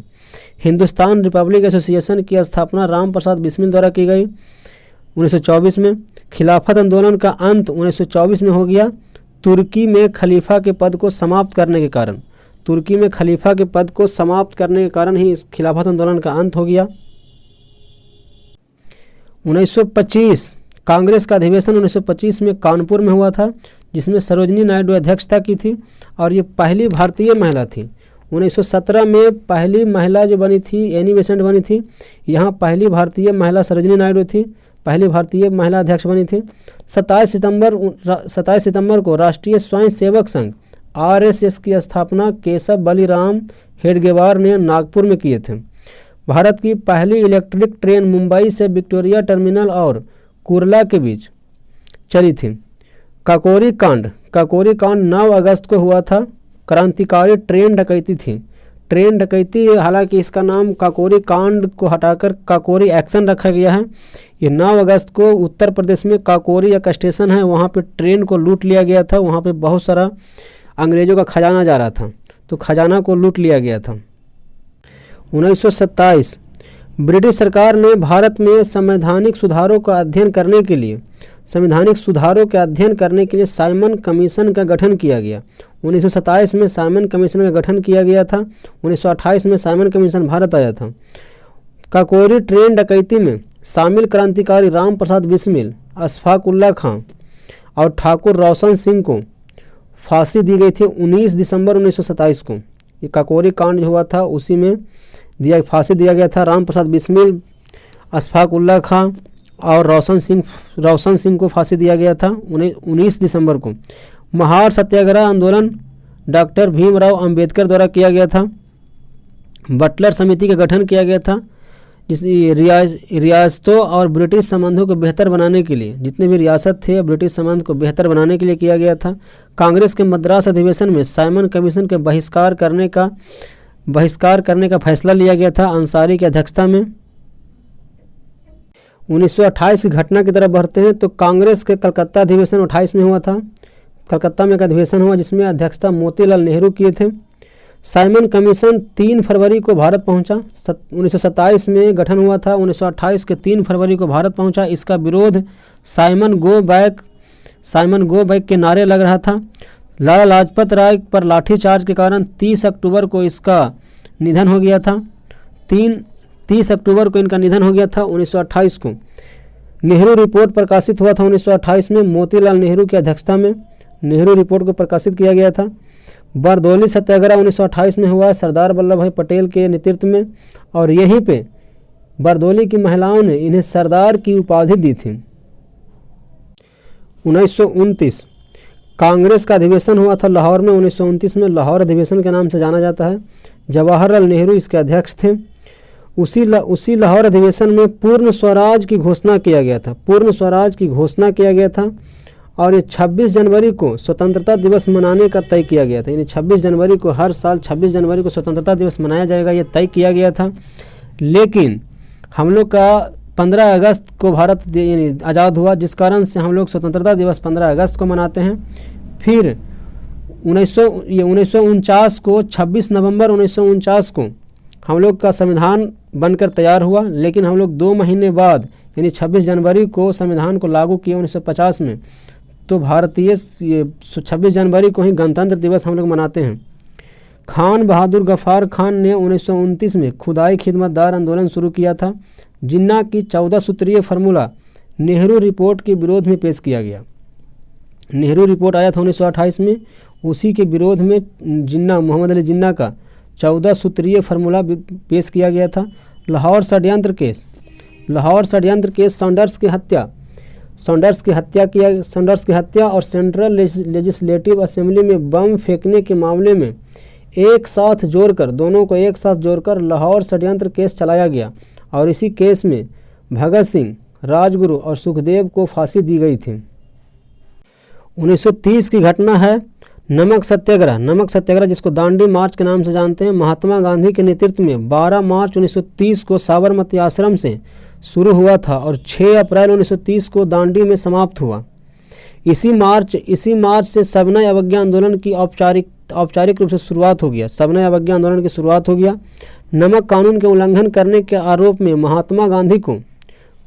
हिंदुस्तान रिपब्लिक एसोसिएशन की स्थापना राम प्रसाद बिस्मिल द्वारा की गई 1924 में। खिलाफत आंदोलन का अंत 1924 में हो गया। तुर्की में खलीफा के पद को समाप्त करने के कारण ही इस खिलाफत आंदोलन का अंत हो गया। 1925 कांग्रेस का अधिवेशन 1925 में कानपुर में हुआ था, जिसमें सरोजिनी नायडू अध्यक्षता की थी और ये पहली भारतीय महिला थी। 1917 में पहली महिला जो बनी थी एनी बेसेंट बनी थी। यहाँ पहली भारतीय महिला सरोजिनी नायडू थी, पहली भारतीय महिला अध्यक्ष बनी थी। 27 सितंबर को राष्ट्रीय स्वयं सेवक संघ RSS की स्थापना केशव बलिराम हेडगेवार ने नागपुर में किए थे। भारत की पहली इलेक्ट्रिक ट्रेन मुंबई से विक्टोरिया टर्मिनल और कुर्ला के बीच चली थी। काकोरी कांड 9 अगस्त को हुआ था। क्रांतिकारी ट्रेन डकैती थी। ट्रेन डकैती, हालांकि इसका नाम काकोरी कांड को हटाकर काकोरी एक्शन रखा गया है। ये 9 अगस्त को उत्तर प्रदेश में काकोरी एक स्टेशन है, वहाँ पे ट्रेन को लूट लिया गया था। वहाँ पे बहुत सारा अंग्रेज़ों का खजाना जा रहा था, तो खजाना को लूट लिया गया था। 1927 ब्रिटिश सरकार ने भारत में संवैधानिक सुधारों का अध्ययन करने के लिए साइमन कमीशन का गठन किया गया। 1927 में साइमन कमीशन का गठन किया गया था। 1928 में साइमन कमीशन भारत आया था। काकोरी ट्रेन डकैती में शामिल क्रांतिकारी राम प्रसाद बिस्मिल, अशफाक उल्ला खां और ठाकुर रोशन सिंह को फांसी दी गई थी 19 दिसंबर 1927 को। ये काकोरी कांड जो हुआ था उसी में फांसी दिया गया था। राम प्रसाद बिस्मिल, अशफाक उल्ला खां और रोशन सिंह को फांसी दिया गया था 19 दिसंबर को। महार सत्याग्रह आंदोलन डॉक्टर भीमराव अंबेडकर द्वारा किया गया था। बटलर समिति का गठन किया गया था, जिस रियासतों और ब्रिटिश संबंधों को बेहतर बनाने के लिए, जितने भी रियासत थे ब्रिटिश संबंध को बेहतर बनाने के लिए किया गया था। कांग्रेस के मद्रास अधिवेशन में साइमन कमीशन के बहिष्कार करने का फैसला लिया गया था अंसारी की अध्यक्षता में। 1928 की घटना की तरफ बढ़ते हैं तो कांग्रेस के कलकत्ता अधिवेशन 28 में हुआ था। कलकत्ता में एक अधिवेशन हुआ जिसमें अध्यक्षता मोतीलाल नेहरू किए थे। साइमन कमीशन 3 फरवरी को भारत पहुंचा। 1927 में गठन हुआ था, 1928 के 3 फरवरी को भारत पहुंचा। इसका विरोध साइमन गो बैक के नारे लग रहा था। लाला लाजपत राय पर लाठीचार्ज के कारण 30 अक्टूबर को इसका निधन हो गया था। 30 अक्टूबर को इनका निधन हो गया था 1928 को। नेहरू रिपोर्ट प्रकाशित हुआ था 1928 में मोतीलाल नेहरू की अध्यक्षता में। नेहरू रिपोर्ट को प्रकाशित किया गया था। बरदौली सत्याग्रह 1928 में हुआ सरदार वल्लभ भाई पटेल के नेतृत्व में, और यहीं पे बरदौली की महिलाओं ने इन्हें सरदार की उपाधि दी थी। 1929 कांग्रेस का अधिवेशन हुआ था लाहौर में। 1929 में लाहौर अधिवेशन के नाम से जाना जाता है। जवाहरलाल नेहरू इसके अध्यक्ष थे। उसी लाहौर अधिवेशन में पूर्ण स्वराज की घोषणा किया गया था और ये 26 जनवरी को स्वतंत्रता दिवस मनाने का तय किया गया था। यानी 26 जनवरी को, हर साल 26 जनवरी को स्वतंत्रता दिवस मनाया जाएगा, ये तय किया गया था। लेकिन हम लोग का 15 अगस्त को भारत आज़ाद हुआ, जिस कारण से हम लोग स्वतंत्रता दिवस 15 अगस्त को मनाते हैं। फिर 1949 को 26 नवंबर 1949 को हम लोग का संविधान बनकर तैयार हुआ, लेकिन हम लोग 2 महीने बाद यानी 26 जनवरी को संविधान को लागू किया 1950 में। तो 26 जनवरी को ही गणतंत्र दिवस हम लोग मनाते हैं। खान बहादुर गफ्फार खान ने 1929 में खुदाई खिदमतदार आंदोलन शुरू किया था। जिन्ना की 14 सूत्रीय फार्मूला नेहरू रिपोर्ट के विरोध में पेश किया गया। नेहरू रिपोर्ट आया था 1928 में, उसी के विरोध में जिन्ना, मोहम्मद अली जिन्ना का 14 सूत्रीय फार्मूला पेश किया गया था। लाहौर षड्यंत्र केस, लाहौर षड्यंत्र केस सॉन्डर्स की हत्या और सेंट्रल लेजिस्लेटिव असेंबली में बम फेंकने के मामले में दोनों को एक साथ जोड़कर लाहौर षड्यंत्र केस चलाया गया और इसी केस में भगत सिंह, राजगुरु और सुखदेव को फांसी दी गई थी। 1930 की घटना है नमक सत्याग्रह। नमक सत्याग्रह जिसको दांडी मार्च के नाम से जानते हैं, महात्मा गांधी के नेतृत्व में 12 मार्च 1930 को साबरमती आश्रम से शुरू हुआ था और 6 अप्रैल 1930 को दांडी में समाप्त हुआ। इसी मार्च से सविनय अवज्ञा आंदोलन की औपचारिक रूप से शुरुआत हो गया। सविनय अवज्ञा आंदोलन की शुरुआत हो गया। नमक कानून के उल्लंघन करने के आरोप में महात्मा गांधी को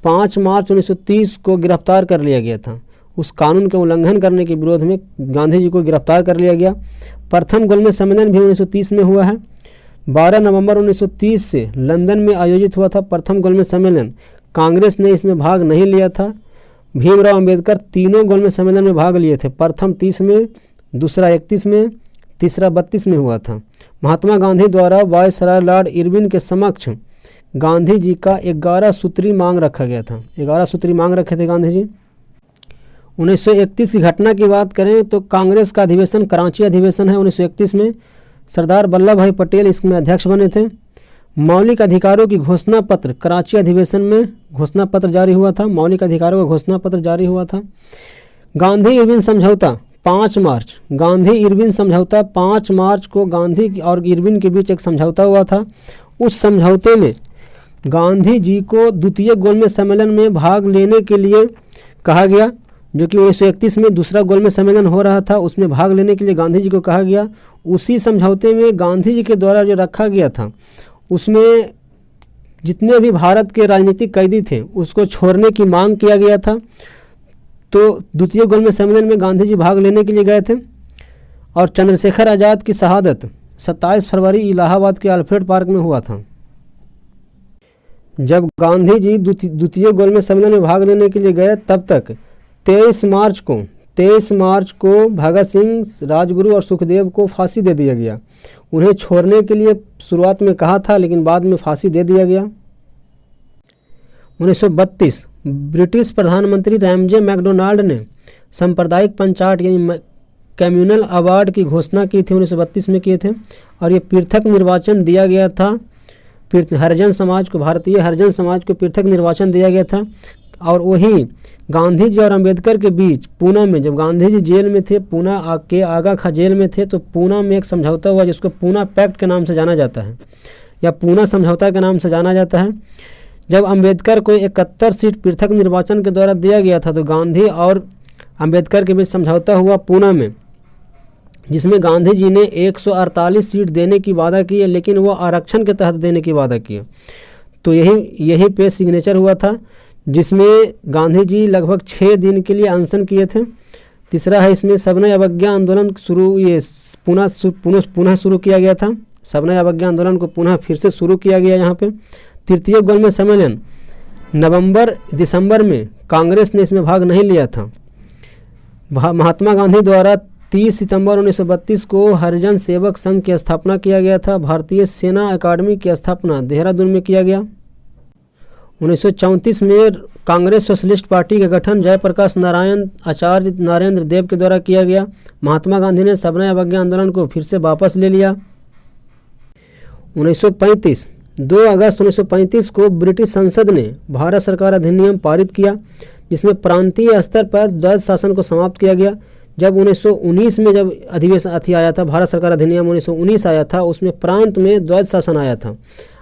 5 मार्च 1930 को गिरफ्तार कर लिया गया था। उस कानून के उल्लंघन करने के विरोध में गांधी जी को गिरफ्तार कर लिया गया। प्रथम गोलमेज सम्मेलन भी 1930 में हुआ है। 12 नवंबर 1930 से लंदन में आयोजित हुआ था प्रथम गोलमेज सम्मेलन। कांग्रेस ने इसमें भाग नहीं लिया था। भीमराव अंबेडकर तीनों गोलमेज सम्मेलन में भाग लिए थे। प्रथम 30 में, दूसरा 31 में, तीसरा 32 में हुआ था। महात्मा गांधी द्वारा वायसराय लॉर्ड इरविन के समक्ष गांधी जी का 11 सूत्री मांग रखा गया था। 11 सूत्री मांग रखे थे गांधी जी। 1931 की घटना की बात करें तो कांग्रेस का अधिवेशन कराची अधिवेशन है 1931 में। सरदार वल्लभ भाई पटेल इसमें अध्यक्ष बने थे। मौलिक अधिकारों की घोषणा पत्र कराची अधिवेशन में घोषणा पत्र जारी हुआ था। मौलिक अधिकारों का घोषणा पत्र जारी हुआ था। गांधी इरविन समझौता 5 मार्च, गांधी इरविन समझौता 5 मार्च को गांधी और इरविन के बीच एक समझौता हुआ था। उस समझौते में गांधी जी को द्वितीय गोलमेज सम्मेलन में भाग लेने के लिए कहा गया, जो कि 1931 में दूसरा गोलमेज सम्मेलन हो रहा था, उसमें भाग लेने के लिए गांधी जी को कहा गया। उसी समझौते में गांधी जी के द्वारा जो रखा गया था उसमें जितने भी भारत के राजनीतिक कैदी थे उसको छोड़ने की मांग किया गया था। तो द्वितीय गोलमेज सम्मेलन में गांधी जी भाग लेने के लिए गए थे। और चंद्रशेखर आज़ाद की शहादत 27 फरवरी इलाहाबाद के अल्फ्रेड पार्क में हुआ था। जब गांधी जी द्वितीय गोलमेज सम्मेलन में भाग लेने के लिए गए तब तक 23 मार्च को भगत सिंह, राजगुरु और सुखदेव को फांसी दे दिया गया। उन्हें छोड़ने के लिए शुरुआत में कहा था लेकिन बाद में फांसी दे दिया गया। 1932 ब्रिटिश प्रधानमंत्री रैमजे मैकडोनाल्ड ने सांप्रदायिक पंचायत यानी कम्युनल अवार्ड की घोषणा की थी। 1932 में किए थे और ये पृथक निर्वाचन दिया गया था हरिजन समाज को, भारतीय हरिजन समाज को पृथक निर्वाचन दिया गया था। और वही गांधी जी और अंबेडकर के बीच पूना में, जब गांधी जी जेल में थे, पूना के आगा खा जेल में थे, तो पूना में एक समझौता हुआ जिसको पूना पैक्ट के नाम से जाना जाता है या पूना समझौता के नाम से जाना जाता है। जब अंबेडकर को 71 सीट पृथक निर्वाचन के द्वारा दिया गया था तो गांधी और अंबेडकर के बीच समझौता हुआ पूना में, जिसमें गांधी जी ने 148 सीट देने की वादा की है लेकिन वो आरक्षण के तहत देने की वादा की। तो यही पे सिग्नेचर हुआ था जिसमें गांधी जी लगभग 6 दिन के लिए अनशन किए थे। तीसरा है इसमें सविनय अवज्ञा आंदोलन पुनः शुरू किया गया था। सविनय अवज्ञा आंदोलन को पुनः फिर से शुरू किया गया यहाँ पे। तृतीय गोलमेज सम्मेलन दिसंबर में कांग्रेस ने इसमें भाग नहीं लिया था। महात्मा गांधी द्वारा 30 सितंबर 1932 को हरिजन सेवक संघ की स्थापना किया गया था। भारतीय सेना अकादमी की स्थापना देहरादून में किया गया। 1934 में कांग्रेस सोशलिस्ट पार्टी का गठन जयप्रकाश नारायण आचार्य नरेंद्र देव के द्वारा किया गया। महात्मा गांधी ने सविनय अवज्ञा आंदोलन को फिर से वापस ले लिया। 2 अगस्त 1935 को ब्रिटिश संसद ने भारत सरकार अधिनियम पारित किया जिसमें प्रांतीय स्तर पर द्वैध शासन को समाप्त किया गया। जब 1919 में जब अधिवेशन आया था, भारत सरकार अधिनियम 1919 आया था, उसमें प्रांत में द्वैध शासन आया था।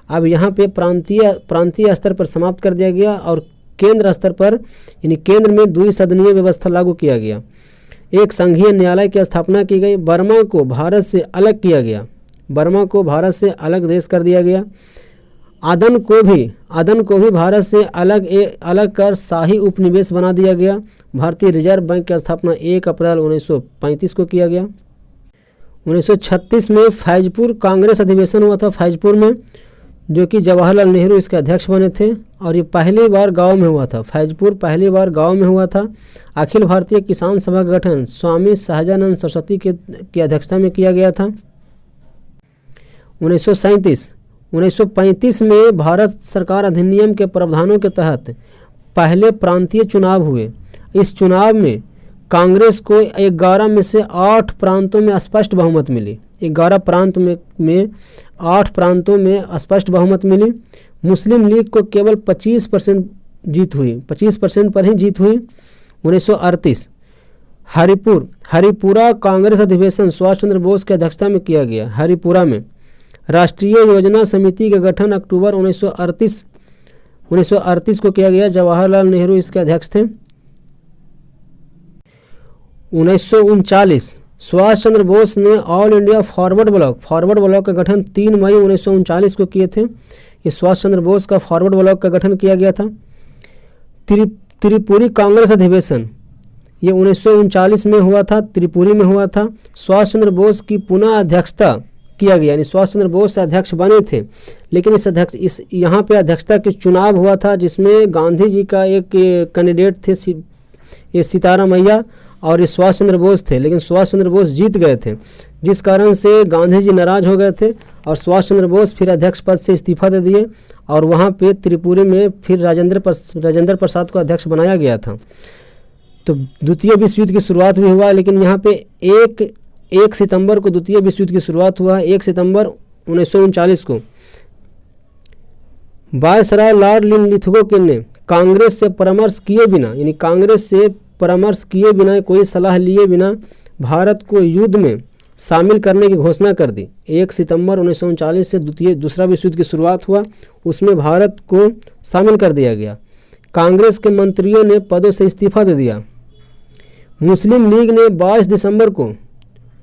अब यहाँ पे प्रांतीय स्तर पर समाप्त कर दिया गया और केंद्र स्तर पर यानी केंद्र में द्विसदनीय व्यवस्था लागू किया गया। एक संघीय न्यायालय की स्थापना की गई। बर्मा को भारत से अलग किया गया। बर्मा को भारत से अलग देश कर दिया गया। आदन को भी भारत से अलग कर शाही उपनिवेश बना दिया गया। भारतीय रिजर्व बैंक की स्थापना 1 अप्रैल 1935 को किया गया। 1936 में फैजपुर कांग्रेस अधिवेशन हुआ था फैजपुर में, जो कि जवाहरलाल नेहरू इसके अध्यक्ष बने थे, और ये पहली बार गांव में हुआ था। फैजपुर पहली बार गांव में हुआ था। अखिल भारतीय किसान सभा का गठन स्वामी सहजानंद सरस्वती की अध्यक्षता में किया गया था। 1935 में भारत सरकार अधिनियम के प्रावधानों के तहत पहले प्रांतीय चुनाव हुए। इस चुनाव में कांग्रेस को 11 में से 8 प्रांतों में स्पष्ट बहुमत मिली। 11 प्रांत में 8 प्रांतों में स्पष्ट बहुमत मिली। मुस्लिम लीग को केवल 25% जीत हुई, 25% पर ही जीत हुई। 1938 हरिपुरा कांग्रेस अधिवेशन सुभाष चंद्र बोस की अध्यक्षता में किया गया। हरिपुरा में राष्ट्रीय योजना समिति का गठन अक्टूबर 1938 को किया गया। जवाहरलाल नेहरू इसके अध्यक्ष थे। 1939 सुभाष चंद्र बोस ने ऑल इंडिया फॉरवर्ड ब्लॉक का गठन 3 मई 1939 को किए थे। ये सुभाष चंद्र बोस का फॉरवर्ड ब्लॉक का गठन किया गया था। त्रिपुरी कांग्रेस अधिवेशन ये 1939 में हुआ था, त्रिपुरी में हुआ था। सुभाष चंद्र बोस की पुनः अध्यक्षता किया गया, यानी सुभाष चंद्र बोस अध्यक्ष बने थे, लेकिन यहाँ पे अध्यक्षता के चुनाव हुआ था, जिसमें गांधी जी का एक कैंडिडेट थे, ये सीतारामैया, और ये सुभाष चंद्र बोस थे, लेकिन सुभाष चंद्र बोस जीत गए थे, जिस कारण से गांधी जी नाराज हो गए थे और सुभाष चंद्र बोस फिर अध्यक्ष पद से इस्तीफा दे दिए, और वहाँ पे त्रिपुरी में फिर राजेंद्र प्रसाद को अध्यक्ष बनाया गया था। तो द्वितीय विश्व युद्ध की शुरुआत भी हुआ, लेकिन यहाँ पे 1 सितंबर को द्वितीय विश्व युद्ध की शुरुआत हुआ। 1 सितंबर 1939 को वायसराय लॉर्ड लिथगो ने कांग्रेस से परामर्श किए बिना, यानी कांग्रेस से परामर्श किए बिना, कोई सलाह लिए बिना भारत को युद्ध में शामिल करने की घोषणा कर दी। 1 सितंबर 1939 से दूसरा विश्व युद्ध की शुरुआत हुआ, उसमें भारत को शामिल कर दिया गया। कांग्रेस के मंत्रियों ने पदों से इस्तीफा दे दिया। मुस्लिम लीग ने 22 दिसंबर को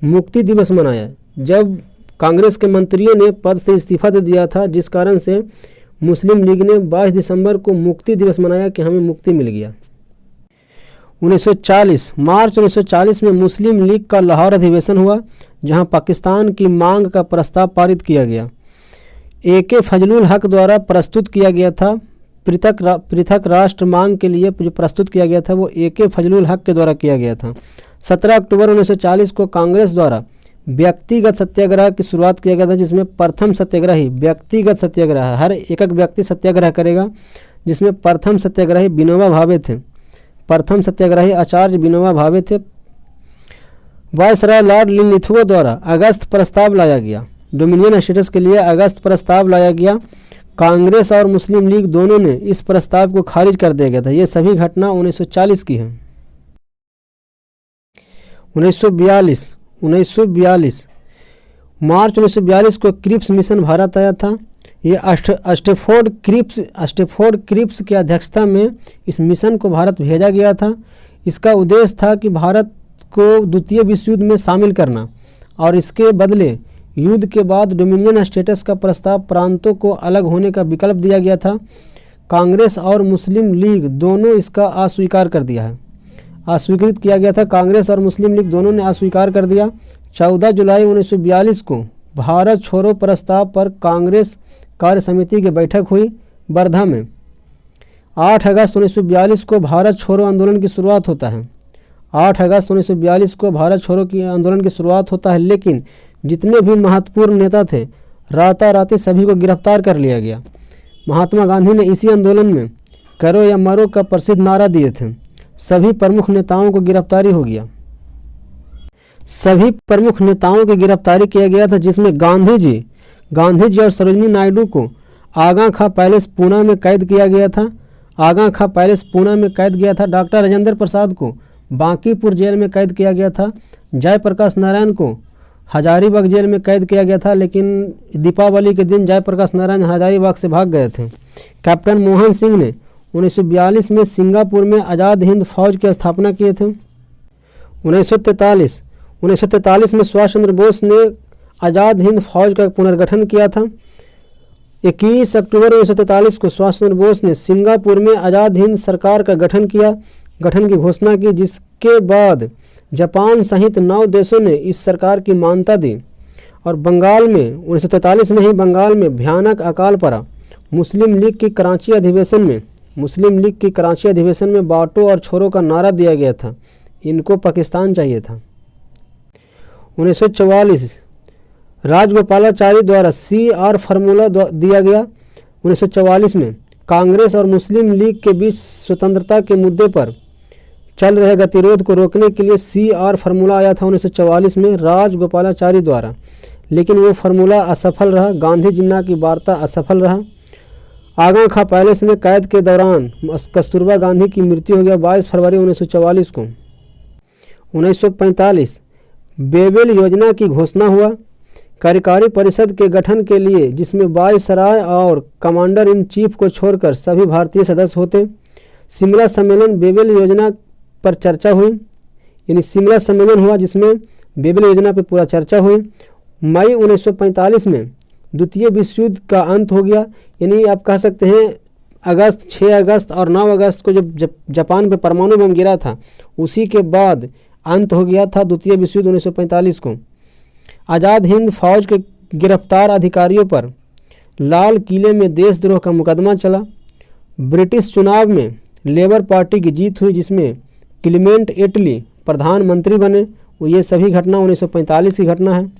मुक्ति दिवस मनाया, जब कांग्रेस के मंत्रियों ने पद से इस्तीफा दे दिया था, जिस कारण से मुस्लिम लीग ने 22 दिसंबर को मुक्ति दिवस मनाया कि हमें मुक्ति मिल गया। 1940 मार्च 1940 में मुस्लिम लीग का लाहौर अधिवेशन हुआ, जहां पाकिस्तान की मांग का प्रस्ताव पारित किया गया। AK फजलुल हक द्वारा प्रस्तुत किया गया था। पृथक राष्ट्र मांग के लिए जो प्रस्तुत किया गया था वो AK फजलुल हक के द्वारा किया गया था। 17 अक्टूबर 1940 को कांग्रेस द्वारा व्यक्तिगत सत्याग्रह की शुरुआत किया गया था, जिसमें प्रथम सत्याग्रही व्यक्तिगत सत्याग्रह, हर एक व्यक्ति सत्याग्रह करेगा, जिसमें प्रथम सत्याग्रही विनोबा भावे थे। प्रथम सत्याग्रही आचार्य विनोबा भावे थे। वायसराय लॉर्ड लिथगो द्वारा अगस्त प्रस्ताव लाया गया। डोमिनियन स्टेटस के लिए अगस्त प्रस्ताव लाया गया। कांग्रेस और मुस्लिम लीग दोनों ने इस प्रस्ताव को खारिज कर दिया गया था। ये सभी घटना 1940 की है। 1942 मार्च 1942 को क्रिप्स मिशन भारत आया था। ये स्टैफोर्ड क्रिप्स की अध्यक्षता में इस मिशन को भारत भेजा गया था। इसका उद्देश्य था कि भारत को द्वितीय विश्व युद्ध में शामिल करना, और इसके बदले युद्ध के बाद डोमिनियन स्टेटस का प्रस्ताव प्रांतों को अलग होने का विकल्प दिया गया था। कांग्रेस और मुस्लिम लीग दोनों इसका अस्वीकार कर दिया है, अस्वीकृत किया गया था। कांग्रेस और मुस्लिम लीग दोनों ने अस्वीकार कर दिया। 14 जुलाई 1942 को भारत छोड़ो प्रस्ताव पर कांग्रेस कार्य समिति की बैठक हुई वर्धा में। 8 अगस्त 1942 को भारत छोड़ो आंदोलन की शुरुआत होता है। 8 अगस्त 1942 को भारत छोड़ो की आंदोलन की शुरुआत होता है, लेकिन जितने भी महत्वपूर्ण नेता थे राताराती सभी को गिरफ्तार कर लिया गया। महात्मा गांधी ने इसी आंदोलन में करो या मरो का प्रसिद्ध नारा दिए थे। सभी प्रमुख नेताओं को गिरफ्तारी हो गया। सभी प्रमुख नेताओं की गिरफ्तारी किया गया था, जिसमें गांधी जी और सरोजिनी नायडू को आगा खां पैलेस पूना में कैद किया गया था। आगा खां पैलेस पूना में कैद किया था। डॉक्टर राजेंद्र प्रसाद को बांकीपुर जेल में कैद किया गया था। जयप्रकाश नारायण को हजारीबाग जेल में कैद किया गया था, लेकिन दीपावली के दिन जयप्रकाश नारायण हजारीबाग से भाग गए थे। कैप्टन मोहन सिंह ने 1942 में सिंगापुर में आज़ाद हिंद फौज की स्थापना किए थे। 1943 में सुभाष चंद्र बोस ने आज़ाद हिंद फौज का पुनर्गठन किया था। 21 अक्टूबर 1943 को सुभाष चंद्र बोस ने सिंगापुर में आज़ाद हिंद सरकार का गठन की घोषणा की, जिसके बाद जापान सहित 9 देशों ने इस सरकार की मान्यता दी और बंगाल में 1943 में ही बंगाल में भयानक अकाल पड़ा। मुस्लिम लीग की कराची अधिवेशन में बांटो और छोड़ो का नारा दिया गया था। इनको पाकिस्तान चाहिए था। 1944 राजगोपालाचारी द्वारा CR फार्मूला दिया गया। 1944 में कांग्रेस और मुस्लिम लीग के बीच स्वतंत्रता के मुद्दे पर चल रहे गतिरोध को रोकने के लिए CR फार्मूला आया था 1944 में राजगोपालाचारी द्वारा, लेकिन वो फार्मूला असफल रहा। गांधी जिन्ना की वार्ता असफल रहा। आगा खां पैलेस में कैद के दौरान कस्तूरबा गांधी की मृत्यु हो गया 22 फरवरी 1944 को। 1945 बेबेल योजना की घोषणा हुआ। कार्यकारी परिषद के गठन के लिए जिसमें वायसराय और कमांडर इन चीफ को छोड़कर सभी भारतीय सदस्य होते। शिमला सम्मेलन बेबेल योजना पर चर्चा हुई, यानी शिमला सम्मेलन हुआ जिसमें बेबेल योजना पर पूरा चर्चा हुई। मई 1945 में द्वितीय विश्व युद्ध का अंत हो गया, यानी आप कह सकते हैं 6 अगस्त और 9 अगस्त को जब जापान पे परमाणु बम गिरा था उसी के बाद अंत हो गया था द्वितीय विश्व युद्ध 1945 को। आज़ाद हिंद फौज के गिरफ्तार अधिकारियों पर लाल किले में देशद्रोह का मुकदमा चला। ब्रिटिश चुनाव में लेबर पार्टी की जीत हुई जिसमें क्लीमेंट एटली प्रधानमंत्री बने। ये सभी घटना 1945 की घटना है।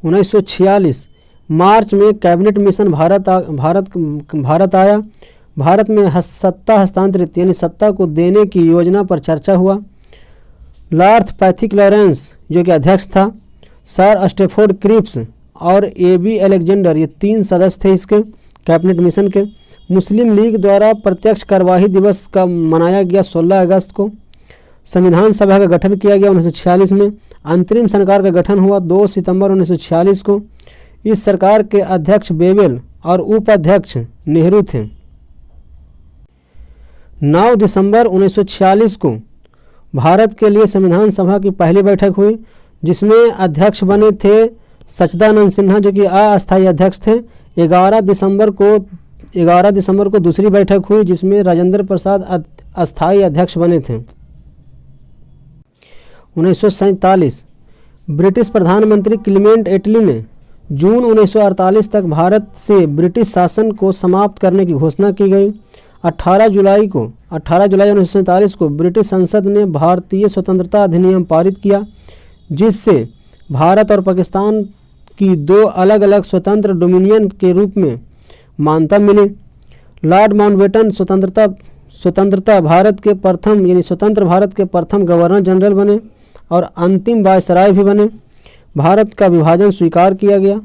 1946 मार्च में कैबिनेट मिशन भारत आया। भारत में सत्ता हस्तांतरित यानी सत्ता को देने की योजना पर चर्चा हुआ। लॉर्ड पैथिक लॉरेंस जो कि अध्यक्ष था, सर स्टेफोर्ड क्रिप्स और AB अलेक्जेंडर, ये 3 सदस्य थे इसके कैबिनेट मिशन के। मुस्लिम लीग द्वारा प्रत्यक्ष कार्यवाही दिवस का मनाया गया 16 अगस्त को। संविधान सभा का गठन किया गया 1946 में। अंतरिम सरकार का गठन हुआ 2 सितंबर 1946 को। इस सरकार के अध्यक्ष बेबेल और उपाध्यक्ष नेहरू थे। 9 दिसंबर 1946 को भारत के लिए संविधान सभा की पहली बैठक हुई जिसमें अध्यक्ष बने थे सच्चिदानंद सिन्हा जो कि अस्थायी अध्यक्ष थे। 11 दिसंबर को दूसरी बैठक हुई जिसमें राजेंद्र प्रसाद अस्थायी अध्यक्ष बने थे। 1947 ब्रिटिश प्रधानमंत्री क्लीमेंट एटली ने जून 1948 तक भारत से ब्रिटिश शासन को समाप्त करने की घोषणा की गई। 18 जुलाई 1947 को ब्रिटिश संसद ने भारतीय स्वतंत्रता अधिनियम पारित किया जिससे भारत और पाकिस्तान की 2 अलग अलग स्वतंत्र डोमिनियन के रूप में मान्यता मिली। लॉर्ड माउंटबेटन स्वतंत्र भारत के प्रथम गवर्नर जनरल बने और अंतिम वायसराय भी बने। भारत का विभाजन स्वीकार किया गया।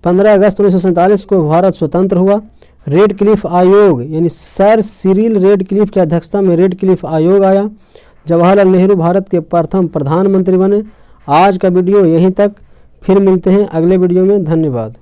15 अगस्त 1947 को भारत स्वतंत्र हुआ। रेड क्लिफ आयोग यानी सर सिरिल रेड क्लिफ की अध्यक्षता में रेड क्लिफ आयोग आया। जवाहरलाल नेहरू भारत के प्रथम प्रधानमंत्री बने। आज का वीडियो यहीं तक, फिर मिलते हैं अगले वीडियो में। धन्यवाद।